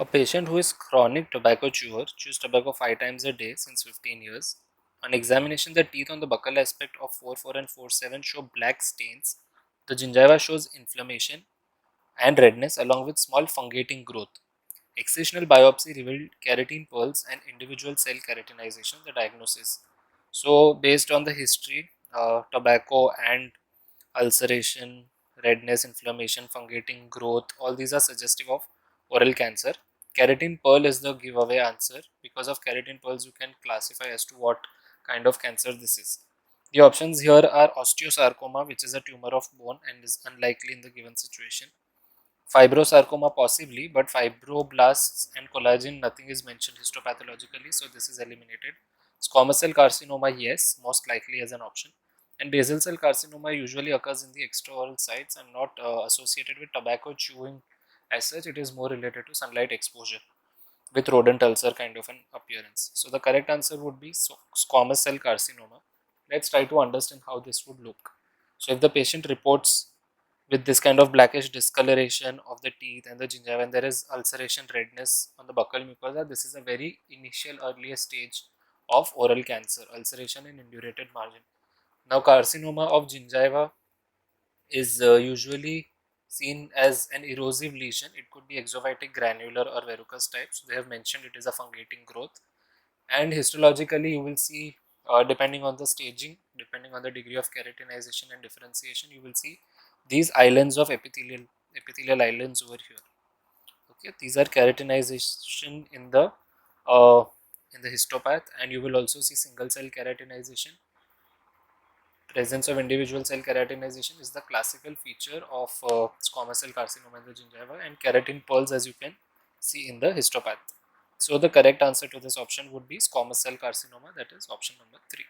A patient who is chronic tobacco chewer chews tobacco 5 times a day since 15 years. On examination, the teeth on the buccal aspect of 4,4 and 4,7 show black stains. The gingiva shows inflammation and redness along with small fungating growth. Excisional biopsy revealed keratin pearls and individual cell keratinization, the diagnosis. So, based on the history, tobacco and ulceration, redness, inflammation, fungating growth, all these are suggestive of oral cancer. Keratin pearl is the giveaway answer. Because of keratin pearls, you can classify as to what kind of cancer this is. The options here are osteosarcoma, which is a tumor of bone and is unlikely in the given situation. Fibrosarcoma possibly, but fibroblasts and collagen, nothing is mentioned histopathologically, so this is eliminated. Squamous cell carcinoma, yes, most likely as an option. And basal cell carcinoma usually occurs in the extraoral sites and not associated with tobacco chewing as such. It is more related to sunlight exposure with rodent ulcer kind of an appearance. So the correct answer would be squamous cell carcinoma. Let's try to understand how this would look. So if the patient reports with this kind of blackish discoloration of the teeth and the gingiva, and there is ulceration, redness on the buccal mucosa, this is a very initial earliest stage of oral cancer, ulceration and indurated margin. Now carcinoma of gingiva is usually seen as an erosive lesion. It could be exophytic, granular or verrucous type. So they have mentioned it is a fungating growth, and histologically you will see depending on the staging, depending on the degree of keratinization and differentiation, you will see these islands of epithelial islands over here. Okay, these are keratinization uh, in the histopath, and you will also see single cell keratinization. Presence of individual cell keratinization is the classical feature of squamous cell carcinoma in the gingiva, and keratin pearls, as you can see in the histopath. So the correct answer to this option would be squamous cell carcinoma, that is option number 3.